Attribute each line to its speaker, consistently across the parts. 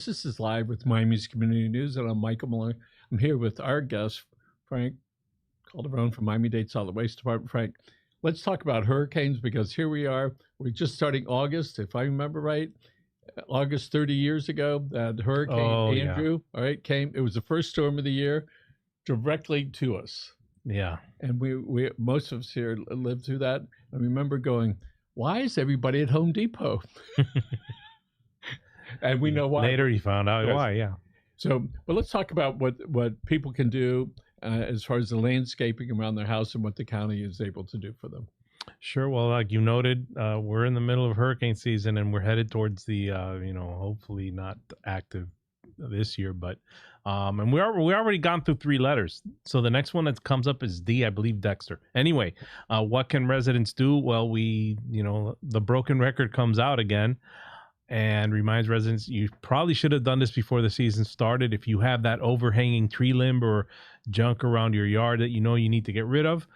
Speaker 1: This is live with Miami's Community News, and I'm Michael Malone. I'm here with our guest, Frank Calderon from Miami-Dade Solid Waste Department. Frank, let's talk about hurricanes because here we are. We're just starting August, if I remember right. August 30 years ago, that Hurricane Andrew, all right, came. It was the first storm of the year directly to us.
Speaker 2: Yeah.
Speaker 1: And we most of us here lived through that. I remember going, why is everybody at Home Depot? And we know why.
Speaker 2: Later you found out why, yeah.
Speaker 1: So, but let's talk about what people can do as far as the landscaping around their house and what the county is able to do for them.
Speaker 2: Sure. Well, like you noted, we're in the middle of hurricane season and we're headed towards the, hopefully not active this year, but and we already gone through 3 letters. So the next one that comes up is D, I believe Dexter. Anyway, what can residents do? Well, the broken record comes out again. And reminds residents, you probably should have done this before the season started. If you have that overhanging tree limb or junk around your yard that you need to get rid of.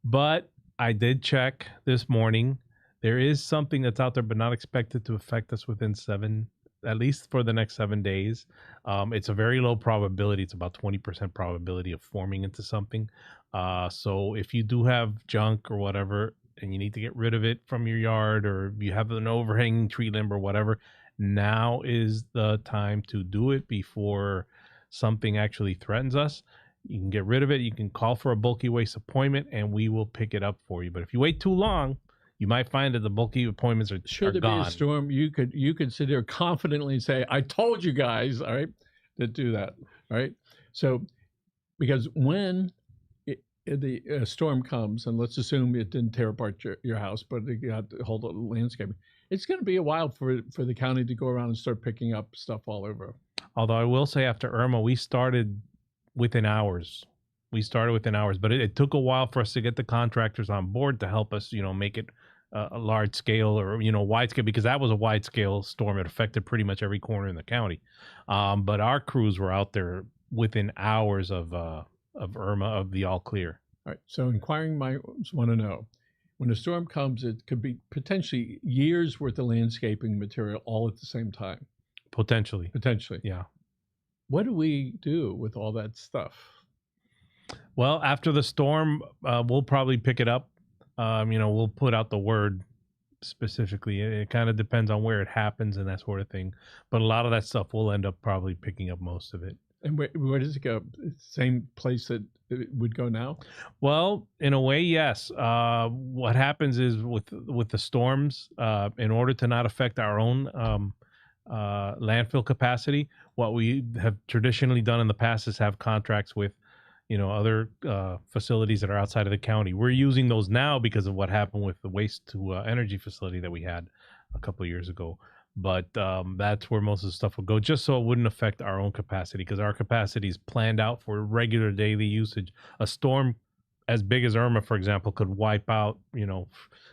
Speaker 2: But I did check this morning. There is something that's out there, but not expected to affect us within at least for the next 7 days. It's a very low probability. It's about 20% probability of forming into something. So if you do have junk or whatever, and you need to get rid of it from your yard, or you have an overhanging tree limb or whatever, now is the time to do it before something actually threatens us. You can get rid of it. You can call for a bulky waste appointment and we will pick it up for you. But if you wait too long, you might find that the bulky appointments are
Speaker 1: Should there
Speaker 2: gone.
Speaker 1: Be a storm, you could sit there confidently and say, I told you guys, all right, to do that. All right. So because when the storm comes, and let's assume it didn't tear apart your house, but it got to hold the landscaping, it's going to be a while for the county to go around and start picking up stuff all over.
Speaker 2: Although I will say after Irma, we started within hours. But it took a while for us to get the contractors on board to help us, make it a large scale or, wide scale, because that was a wide scale storm. It affected pretty much every corner in the county. But our crews were out there within hours of Irma, of the all clear.
Speaker 1: All right. So inquiring minds want to know, when a storm comes, it could be potentially years worth of landscaping material all at the same time.
Speaker 2: Potentially.
Speaker 1: Yeah. What do we do with all that stuff?
Speaker 2: Well, after the storm, we'll probably pick it up. We'll put out the word specifically. It kind of depends on where it happens and that sort of thing. But a lot of that stuff we'll end up probably picking up most of it.
Speaker 1: And where does it go? Same place that it would go now?
Speaker 2: Well, in a way, yes. What happens is with the storms, in order to not affect our own landfill capacity, what we have traditionally done in the past is have contracts with, other facilities that are outside of the county. We're using those now because of what happened with the waste to energy facility that we had a couple of years ago. But that's where most of the stuff will go, just so it wouldn't affect our own capacity, because our capacity is planned out for regular daily usage. A storm as big as Irma, for example, could wipe out,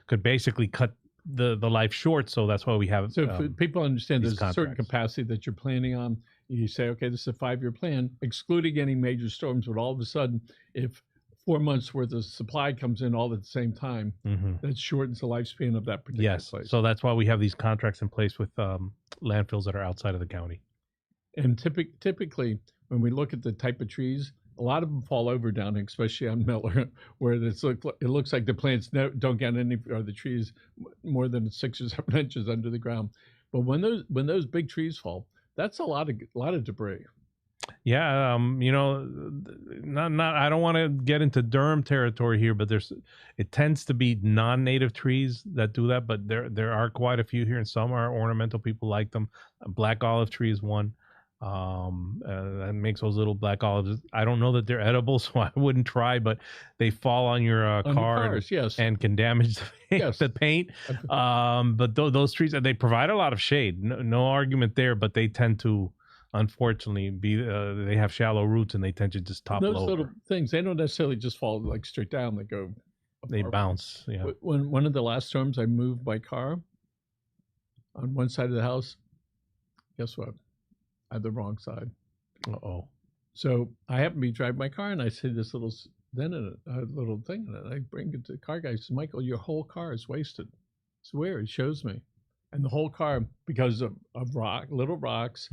Speaker 2: could basically cut the life short. So that's why we have.
Speaker 1: So if people understand there's
Speaker 2: contracts.
Speaker 1: A certain capacity that you're planning on, you say, okay, this is a 5-year plan, excluding any major storms. But all of a sudden, if 4 months worth of supply comes in all at the same time, that shortens the lifespan of that particular place.
Speaker 2: So that's why we have these contracts in place with landfills that are outside of the county.
Speaker 1: And typically, when we look at the type of trees, a lot of them fall over down here, especially on Miller, where it looks like the plants don't get any, or the trees more than 6 or 7 inches under the ground. But when those big trees fall, that's a lot of debris.
Speaker 2: Yeah, not. I don't want to get into Durham territory here, but it tends to be non-native trees that do that. But there are quite a few here, and some are ornamental. People like them. A black olive tree is one. That makes those little black olives. I don't know that they're edible, so I wouldn't try. But they fall on your car and can damage the paint. But those trees, they provide a lot of shade. No argument there. But they tend to, unfortunately, they have shallow roots and they tend to just topple over.
Speaker 1: Those little things, they don't necessarily just fall like straight down. They
Speaker 2: bounce. Yeah.
Speaker 1: When one of the last storms, I moved my car on one side of the house. Guess what? I had the wrong side.
Speaker 2: Uh-oh.
Speaker 1: So I happened to be driving my car and I see this little thing in it. I bring it to the car guy. He says, Michael, your whole car is wasted. It's where? He shows me. And the whole car, because of little rocks,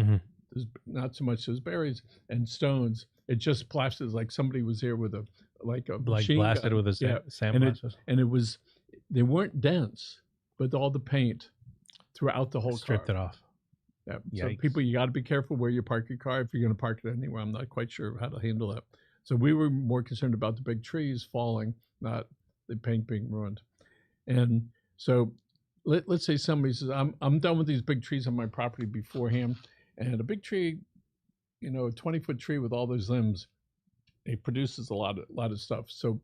Speaker 1: there's not so much as berries and stones. It just blasted like somebody was there with a machine
Speaker 2: blasted
Speaker 1: gun.
Speaker 2: with a
Speaker 1: Yeah,
Speaker 2: sandblasters.
Speaker 1: and it was, they weren't dense, but all the paint throughout the whole
Speaker 2: Stripped
Speaker 1: car.
Speaker 2: it off.
Speaker 1: Yeah. So
Speaker 2: Yikes.
Speaker 1: people, you got to be careful where you park your car. If you're going to park it anywhere, I'm not quite sure how to handle that. So we were more concerned about the big trees falling, not the paint being ruined. And so let's say somebody says, I'm done with these big trees on my property beforehand. And a big tree, a 20-foot tree with all those limbs, it produces a lot of stuff. So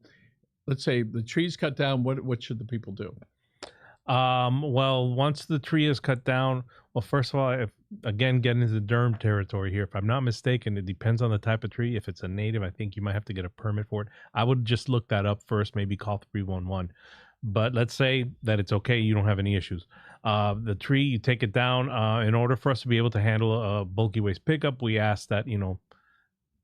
Speaker 1: let's say the tree's cut down. What should the people do?
Speaker 2: Well, once the tree is cut down, well, first of all, if again getting into the derm territory here, if I'm not mistaken, it depends on the type of tree. If it's a native, I think you might have to get a permit for it. I would just look that up first, maybe call 311. But let's say that it's okay, you don't have any issues. The tree, you take it down. In order for us to be able to handle a bulky waste pickup, we ask that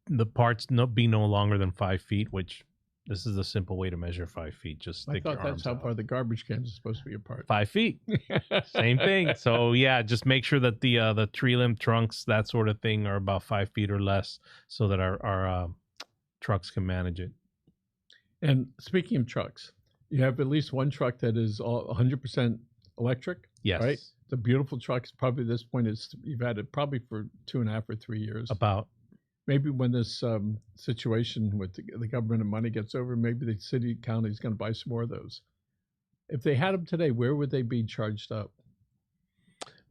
Speaker 2: the parts be no longer than 5 feet, which this is a simple way to measure 5 feet. Just stick your
Speaker 1: I thought that's
Speaker 2: arms
Speaker 1: how
Speaker 2: out.
Speaker 1: far the garbage cans are supposed to be apart.
Speaker 2: 5 feet, same thing. So yeah, just make sure that the tree limb trunks, that sort of thing, are about 5 feet or less, so that our trucks can manage it.
Speaker 1: And speaking of trucks, you have at least one truck that is all 100% electric.
Speaker 2: Yes.
Speaker 1: Right. It's a beautiful truck. It's probably at this point you've had it probably for 2.5 or 3 years.
Speaker 2: About.
Speaker 1: Maybe when this situation with the government and money gets over, maybe the city county is going to buy some more of those. If they had them today, where would they be charged up?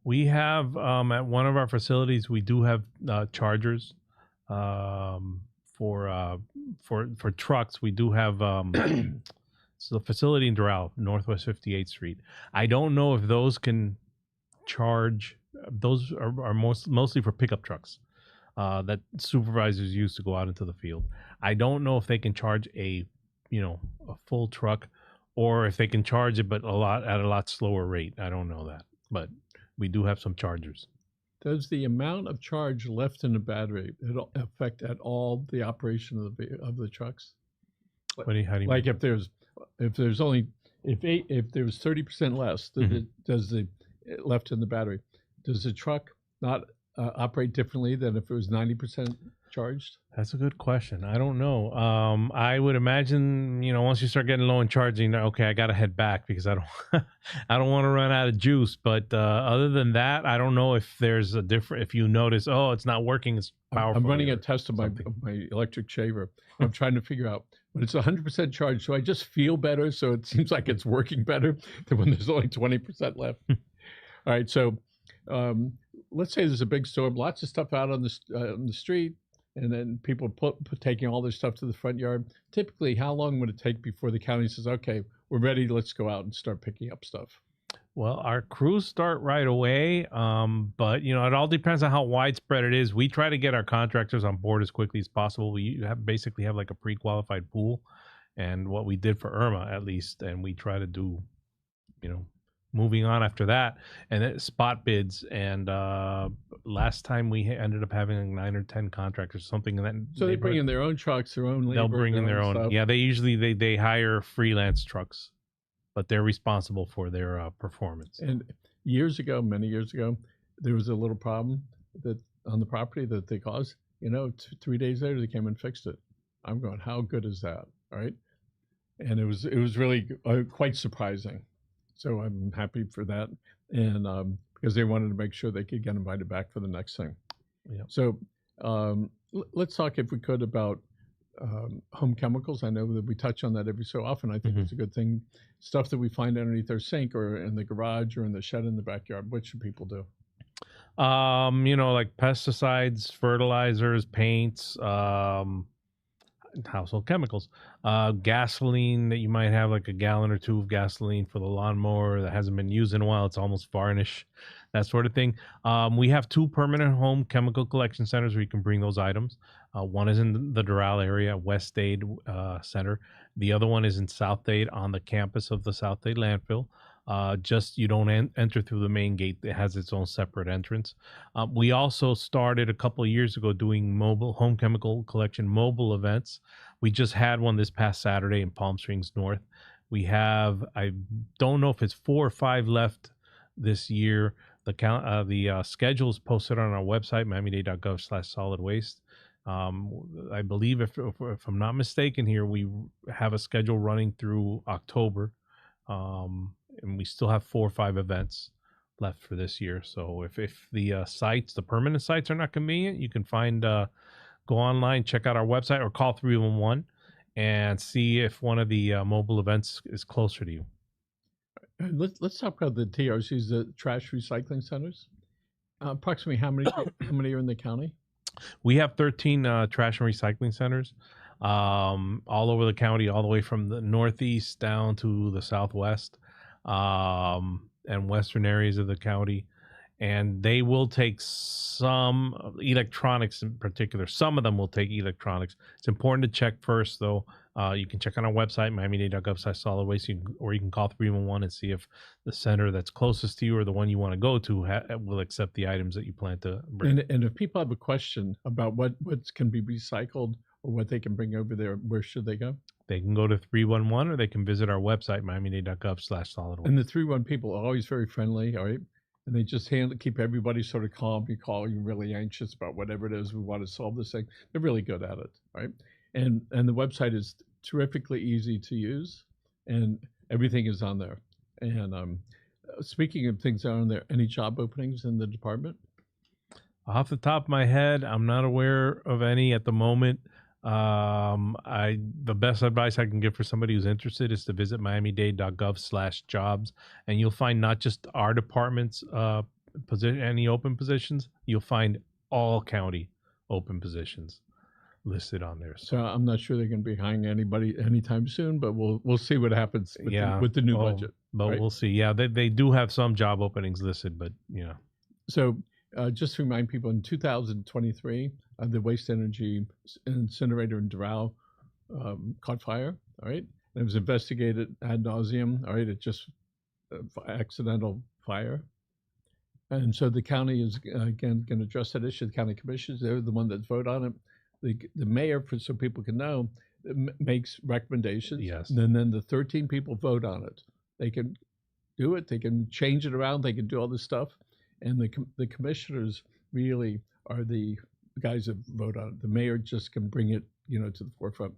Speaker 2: We have at one of our facilities, we do have chargers for trucks. We do have so the facility in Doral, Northwest 58th Street. I don't know if those can charge. Those are mostly for pickup trucks that supervisors use to go out into the field. I don't know if they can charge a full truck, or if they can charge it but at a lot slower rate. I don't know that, but we do have some chargers.
Speaker 1: Does the amount of charge left in the battery affect at all the operation of the trucks?
Speaker 2: How do you
Speaker 1: like
Speaker 2: mean?
Speaker 1: if there was 30% less, does the left in the battery, does the truck not operate differently than if it was 90% charged?
Speaker 2: That's a good question. I don't know. I would imagine, once you start getting low in charging, okay, I got to head back because I don't want to run out of juice. But other than that, I don't know if there's a different, if you notice, it's not working, it's powerful.
Speaker 1: I'm running a test of my electric shaver. I'm trying to figure out when it's 100% charged, so I just feel better. So it seems like it's working better than when there's only 20% left. All right. So let's say there's a big storm, lots of stuff out on the street, and then people taking all their stuff to the front yard. Typically, how long would it take before the county says, okay, we're ready, let's go out and start picking up stuff?
Speaker 2: Well, our crews start right away, but it all depends on how widespread it is. We try to get our contractors on board as quickly as possible. We basically have like a pre-qualified pool, and what we did for Irma at least, and we try to do, moving on after that, and then spot bids. And last time we ended up having like 9 or 10 contractors, something in that.
Speaker 1: So they bring in their own trucks, their own labor.
Speaker 2: They'll bring in their own.
Speaker 1: Stuff.
Speaker 2: Yeah, they usually they hire freelance trucks, but they're responsible for their performance.
Speaker 1: And many years ago, there was a little problem that on the property that they caused. 3 days later, they came and fixed it. I'm going, how good is that? All right. And it was really quite surprising. So I'm happy for that. And because they wanted to make sure they could get invited back for the next thing.
Speaker 2: Yeah.
Speaker 1: So let's talk, if we could, about home chemicals. I know that we touch on that every so often. I think it's a good thing. Stuff that we find underneath their sink or in the garage or in the shed in the backyard. What should people do?
Speaker 2: Like pesticides, fertilizers, paints, household chemicals, gasoline that you might have, like a gallon or two of gasoline for the lawnmower that hasn't been used in a while. It's almost varnish, that sort of thing. We have 2 permanent home chemical collection centers where you can bring those items. One is in the Doral area, SouthDade Center. The other one is in SouthDade on the campus of the SouthDade Landfill. Just you don't enter through the main gate. It has its own separate entrance. We also started a couple of years ago doing mobile home chemical collection mobile events. We just had one this past Saturday in Palm Springs North. We have, I don't know if it's 4 or 5 left this year. The schedule is posted on our website, miamidade.gov/solid waste. I believe, if I'm not mistaken, here we have a schedule running through October, and we still have 4 or 5 events left for this year. So if the permanent sites are not convenient, you can go online, check out our website, or call 311 and see if one of the mobile events is closer to you.
Speaker 1: And let's talk about the TRCs, the trash recycling centers. Approximately how many are in the county?
Speaker 2: We have 13 trash and recycling centers, all over the county, all the way from the northeast down to the southwest, and western areas of the county. And they will take some electronics in particular. Some of them will take electronics. It's important to check first, though. You can check on our website, miamidade.gov/solid waste, or you can call 311 and see if the center that's closest to you or the one you want to go to will accept the items that you plan to bring.
Speaker 1: And if people have a question about what can be recycled or what they can bring over there, where should they go?
Speaker 2: They can go to 311, or they can visit our website, miamidade.gov/solid waste.
Speaker 1: And the 311 people are always very friendly, all right? And they just keep everybody sort of calm. You call, you're really anxious about whatever it is. We want to solve this thing. They're really good at it, right? And the website is terrifically easy to use, and everything is on there. And speaking of things that are on there, any job openings in the department?
Speaker 2: Off the top of my head, I'm not aware of any at the moment. The best advice I can give for somebody who's interested is to visit miamidade.gov/jobs, and you'll find not just our department's any open positions. You'll find all county open positions listed on there.
Speaker 1: So I'm not sure they're going to be hiring anybody anytime soon, but we'll see what happens with the new budget.
Speaker 2: But
Speaker 1: right?
Speaker 2: We'll see. Yeah, they do have some job openings listed, but yeah.
Speaker 1: So just to remind people, in 2023, the waste energy incinerator in Doral caught fire. All right, and it was investigated ad nauseum. All right, it just accidental fire. And so the county is again going to address that issue. The county commissioners, they're the one that vote on it. The mayor, so people can know, makes recommendations.
Speaker 2: Yes.
Speaker 1: And then the 13 people vote on it. They can do it. They can change it around. They can do all this stuff. And the commissioners really are the guys that vote on it. The mayor just can bring it, to the forefront.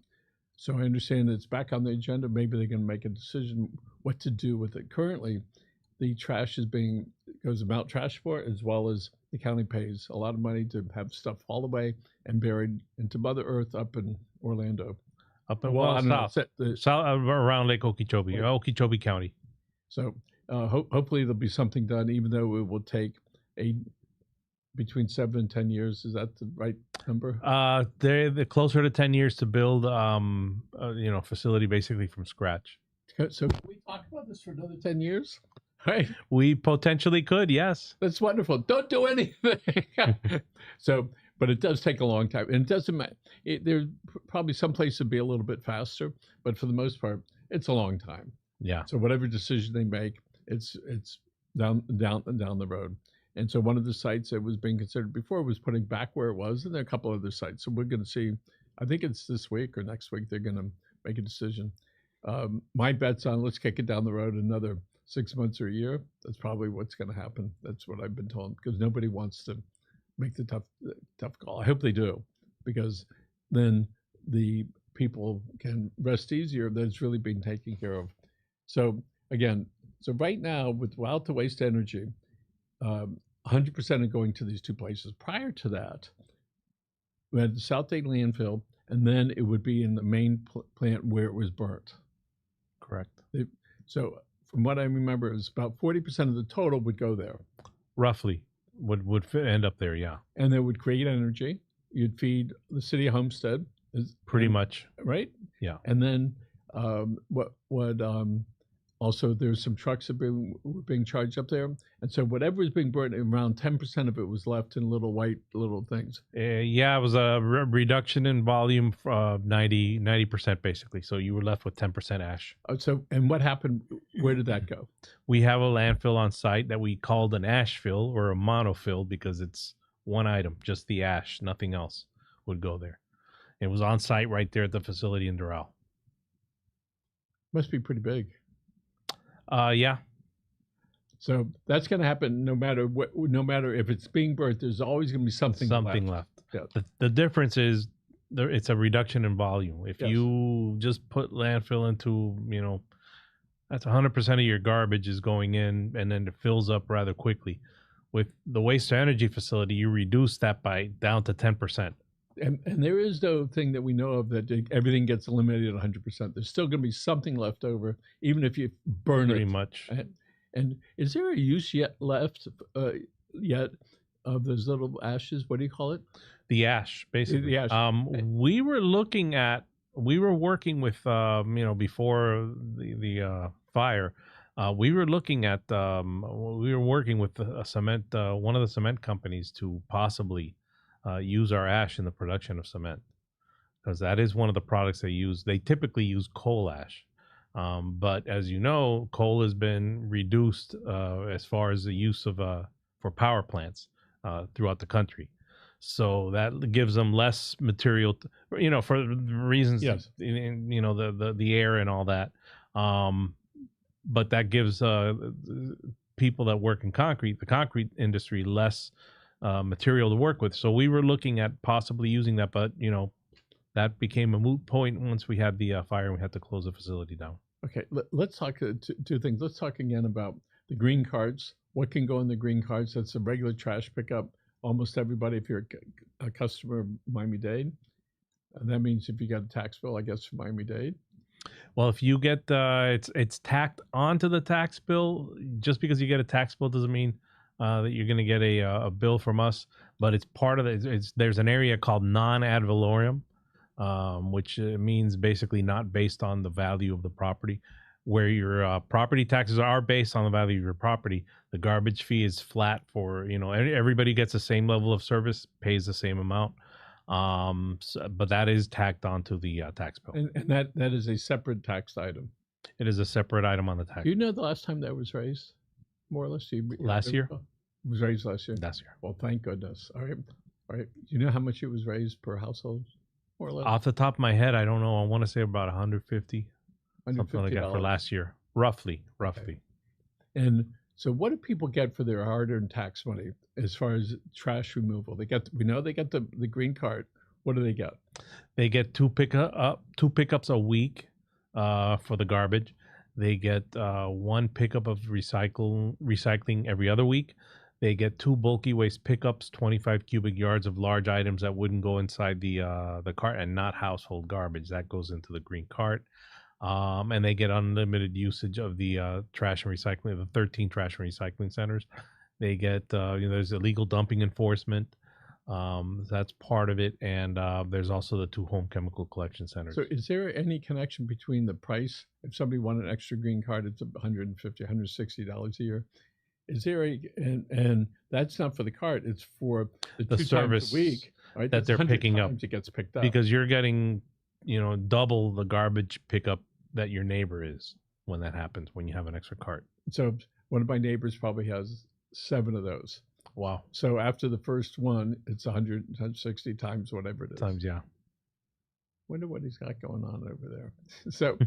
Speaker 1: So I understand it's back on the agenda. Maybe they're going to make a decision what to do with it. Currently, the trash goes to Mount Trashport, as well as the county pays a lot of money to have stuff hauled away and buried into Mother Earth up in Orlando.
Speaker 2: Up in south around Lake Okeechobee, Okeechobee County.
Speaker 1: So hopefully there'll be something done, even though it will take between 7 and 10 years. Is that the right number?
Speaker 2: They're closer to 10 years to build, facility basically from scratch.
Speaker 1: So can we talk about this for another 10 years? Right.
Speaker 2: We potentially could, yes.
Speaker 1: That's wonderful. Don't do anything. But it does take a long time, and it doesn't matter. There's probably some places would be a little bit faster, but for the most part, it's a long time.
Speaker 2: Yeah.
Speaker 1: So whatever decision they make, it's down the road. And so one of the sites that was being considered before was putting back where it was, and there are a couple other sites. So we're going to see. I think it's this week or next week they're going to make a decision. My bet's on let's kick it down the road another 6 months or a year. That's probably what's going to happen. That's what I've been told, because nobody wants to make the tough call. I hope they do, because then the people can rest easier that it's really being taken care of. So again, right now without the waste energy, 100% are going to these two places. Prior to that, we had the SouthDade Landfill, and then it would be in the main plant where it was burnt.
Speaker 2: Correct.
Speaker 1: So from what I remember, it was about 40% of the total would go there.
Speaker 2: Roughly would end up there, yeah.
Speaker 1: And that would create energy. You'd feed the city of Homestead.
Speaker 2: Pretty much.
Speaker 1: Right?
Speaker 2: Yeah.
Speaker 1: And then also there's some trucks that were being charged up there. And so whatever was being burnt, around 10% of it was left in little white things.
Speaker 2: Yeah, it was a reduction in volume, 90% basically. So you were left with 10% ash.
Speaker 1: And what happened? Where did that go?
Speaker 2: We have a landfill on site that we called an ash fill or a monofill, because it's one item, just the ash, nothing else would go there. It was on site right there at the facility in Doral.
Speaker 1: Must be pretty big.
Speaker 2: Yeah.
Speaker 1: So that's going to happen no matter what, no matter if it's being burnt. There's always going to be something
Speaker 2: left.
Speaker 1: Yeah.
Speaker 2: The difference is it's a reduction in volume. If
Speaker 1: Yes.
Speaker 2: you just put landfill into, that's 100% of your garbage is going in, and then it fills up rather quickly. With the waste to energy facility, you reduce that by down to 10%.
Speaker 1: And there is no thing that we know of that everything gets eliminated 100%. There's still going to be something left over, even if you burn
Speaker 2: Pretty
Speaker 1: it.
Speaker 2: much.
Speaker 1: And is there a use left of those little ashes? What do you call it?
Speaker 2: The ash, basically.
Speaker 1: The ash.
Speaker 2: We were working with, before the fire. We were looking at, we were working with a cement, one of the cement companies to possibly use our ash in the production of cement, because that is one of the products they use. They typically use coal ash. But as you know, coal has been reduced as far as the use of for power plants throughout the country. So that gives them less material, for reasons,
Speaker 1: yes.
Speaker 2: The air and all that. But that gives people that work in the concrete industry, less material to work with. So we were looking at possibly using that, but that became a moot point once we had the fire and we had to close the facility down.
Speaker 1: Okay, let's talk two things. Let's talk again about the green carts. What can go in the green carts? That's a regular trash pickup. Almost everybody, if you're a customer of Miami-Dade, that means if you got a tax bill, I guess, from Miami-Dade.
Speaker 2: Well, if you get it's tacked onto the tax bill. Just because you get a tax bill doesn't mean that you're going to get a bill from us. But it's part of there's an area called non-ad valorem, which means basically not based on the value of the property. Where your property taxes are based on the value of your property, the garbage fee is flat for, everybody gets the same level of service, pays the same amount. But that is tacked onto the tax bill.
Speaker 1: And that is a separate tax item.
Speaker 2: It is a separate item on the tax.
Speaker 1: Do you know the last time that was raised, more or less?
Speaker 2: Last year?
Speaker 1: It was raised last year?
Speaker 2: Last year.
Speaker 1: Well, thank goodness. All right. Do you know how much it was raised per household, more or less?
Speaker 2: Off the top of my head, I don't know. I want to say about 150. Something like that for last year, roughly. Okay.
Speaker 1: And so, what do people get for their hard-earned tax money as far as trash removal? We know they get the green cart. What do they get?
Speaker 2: They get two pickups a week for the garbage. They get one pickup of recycling every other week. They get 2 bulky waste pickups, 25 cubic yards of large items that wouldn't go inside the cart, and not household garbage that goes into the green cart. And they get unlimited usage of the trash and recycling, the 13 trash and recycling centers. They get, there's illegal dumping enforcement. That's part of it. And there's also the 2 home chemical collection centers.
Speaker 1: So is there any connection between the price? If somebody wanted an extra green card, it's $150, $160 a year. Is there and that's not for the cart, it's for the 2
Speaker 2: service
Speaker 1: times a week, right?
Speaker 2: that they're picking up.
Speaker 1: It gets picked up.
Speaker 2: Because you're getting, double the garbage pickup that your neighbor is when that happens, when you have an extra cart.
Speaker 1: So one of my neighbors probably has 7 of those.
Speaker 2: Wow.
Speaker 1: So after the first one, it's 160 times whatever it is.
Speaker 2: Yeah.
Speaker 1: Wonder what he's got going on over there. So,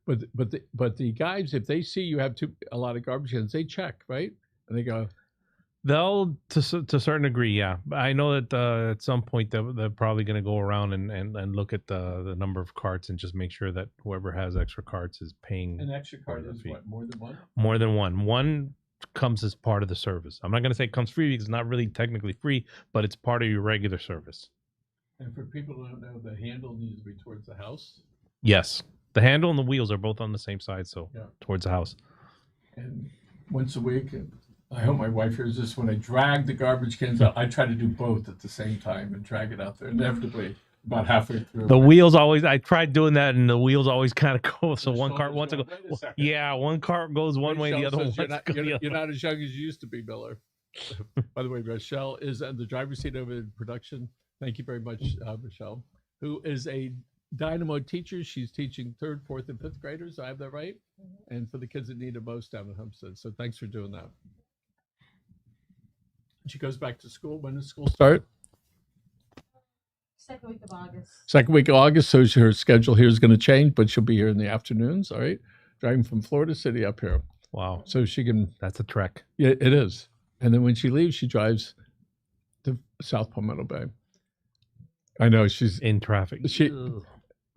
Speaker 1: but the guys, if they see you have a lot of garbage cans, they check, right? And they go.
Speaker 2: They'll to a certain degree, yeah. I know that at some point they're probably going to go around and look at the number of carts and just make sure that whoever has extra carts is paying.
Speaker 1: An extra cart is what, more than one?
Speaker 2: More than one. One comes as part of the service. I'm not going to say it comes free because it's not really technically free, but it's part of your regular service.
Speaker 1: And for people who don't know, the handle needs to be towards the house?
Speaker 2: Yes. The handle and the wheels are both on the same side, so towards the house. And
Speaker 1: once a week, I hope my wife hears this, when I drag the garbage cans out, I try to do both at the same time and drag it out there. Inevitably, about halfway through.
Speaker 2: The wheels always, I tried doing that, and the wheels always kind of go. So one cart wants to go. Yeah, one cart goes one way, the other one.
Speaker 1: You're not as young as you used to be, Miller. By the way, Rochelle is in the driver's seat over in production. Thank you very much, Rochelle, who is a Dynamo teacher. She's teaching 3rd, 4th, and 5th graders. I have that right? Mm-hmm. And for the kids that need it most down at Homestead. So thanks for doing that. She goes back to school. When does school start?
Speaker 3: Second week of August.
Speaker 1: Second week of August. So her schedule here is going to change, but she'll be here in the afternoons. All right. Driving from Florida City up here.
Speaker 2: Wow.
Speaker 1: so she can.
Speaker 2: That's a trek.
Speaker 1: Yeah, it is. And then when she leaves, she drives to South Palmetto Bay. I know she's
Speaker 2: in traffic.
Speaker 1: She,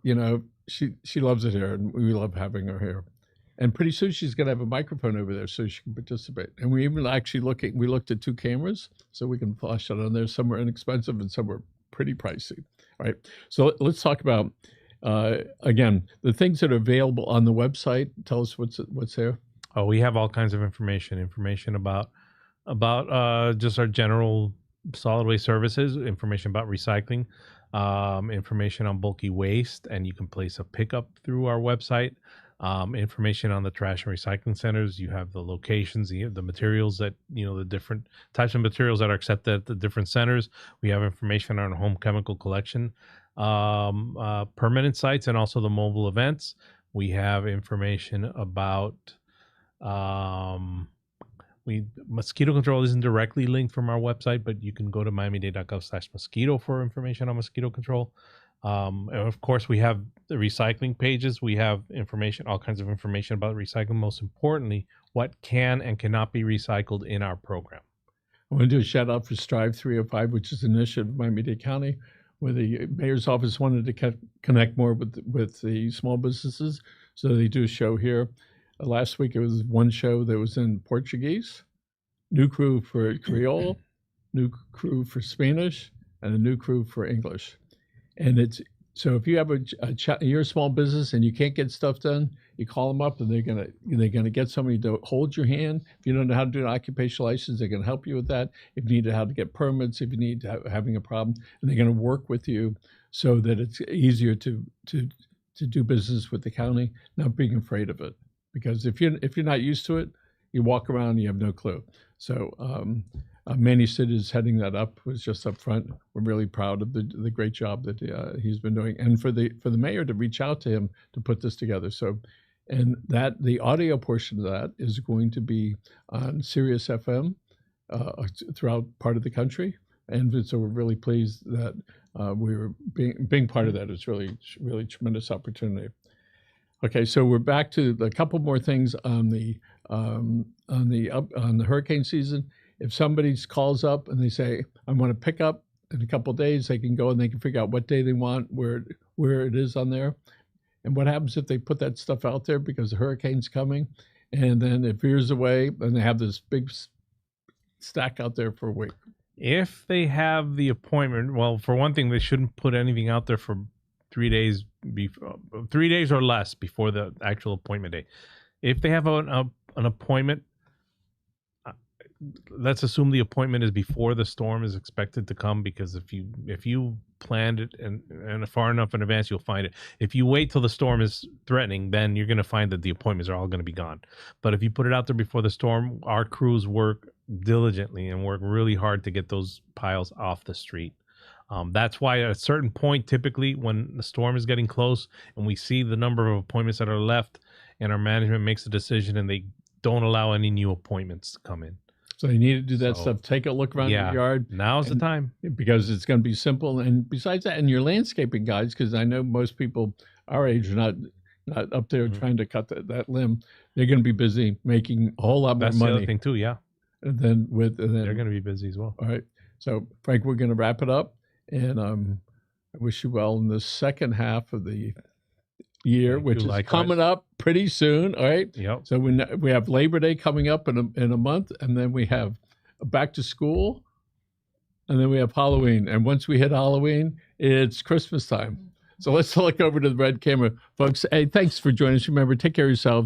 Speaker 1: you know, she loves it here, and we love having her here. And pretty soon she's going to have a microphone over there so she can participate. And we even actually looked at 2 cameras so we can flash it on there. Some are inexpensive and some are pretty pricey. All right. So let's talk about, again, the things that are available on the website. Tell us what's there.
Speaker 2: Oh, we have all kinds of information about just our general solid waste services, information about recycling, information on bulky waste, and you can place a pickup through our website. Information on the trash and recycling centers. You have the locations, the materials that, the different types of materials that are accepted at the different centers. We have information on home chemical collection, permanent sites, and also the mobile events. We have information about mosquito control isn't directly linked from our website, but you can go to miamidade.gov/mosquito for information on mosquito control. And of course, we have the recycling pages. We have information, all kinds of information about recycling. Most importantly, what can and cannot be recycled in our program.
Speaker 1: I want to do a shout out for Strive 305, which is an initiative of Miami-Dade County, where the mayor's office wanted to connect more with the small businesses. So they do a show here. Last week, it was one show that was in Portuguese, new crew for Creole, new crew for Spanish, and a new crew for English. And it's so if you have you're a small business and you can't get stuff done, you call them up and they're gonna get somebody to hold your hand. If you don't know how to do an occupational license, they can help you with that. If you need to how to get permits, if you need to having a problem, and they're gonna work with you so that it's easier to do business with the county, not being afraid of it. Because if you're not used to it, you walk around and you have no clue. So Manny Sid is heading that up. Was just up front. We're really proud of the great job that he's been doing, and for the mayor to reach out to him to put this together. So, and that the audio portion of that is going to be on Sirius FM throughout part of the country, and so we're really pleased that we're being part of that. It's really tremendous opportunity. Okay, so we're back to a couple more things on the hurricane season. If somebody calls up and they say, I want to pick up in a couple of days, they can go and they can figure out what day they want, where it is on there. And what happens if they put that stuff out there because the hurricane's coming and then it veers away and they have this big stack out there for a week?
Speaker 2: If they have the appointment, well, for one thing, they shouldn't put anything out there for 3 days or less before the actual appointment day. If they have an appointment, let's assume the appointment is before the storm is expected to come, because if you planned it and far enough in advance, you'll find it. If you wait till the storm is threatening, then you're going to find that the appointments are all going to be gone. But if you put it out there before the storm, our crews work diligently and work really hard to get those piles off the street. That's why at a certain point, typically when the storm is getting close and we see the number of appointments that are left, and our management makes a decision and they don't allow any new appointments to come in.
Speaker 1: So you need to do that stuff. Take a look around your yard.
Speaker 2: Now's the time.
Speaker 1: Because it's going to be simple. And besides that, and your landscaping guys, because I know most people our age are not up there trying to cut that limb. They're going to be busy making a whole lot more money.
Speaker 2: That's the other thing too, yeah.
Speaker 1: And then
Speaker 2: they're going to be busy as well.
Speaker 1: All right. So Frank, we're going to wrap it up. And I wish you well in the second half of the year, which is coming up pretty soon. All right.
Speaker 2: Yep.
Speaker 1: So we have Labor Day coming up in a month, and then we have back to school, and then we have Halloween. And once we hit Halloween, it's Christmas time. So let's look over to the red camera, folks. Hey, thanks for joining us. Remember, take care of yourselves.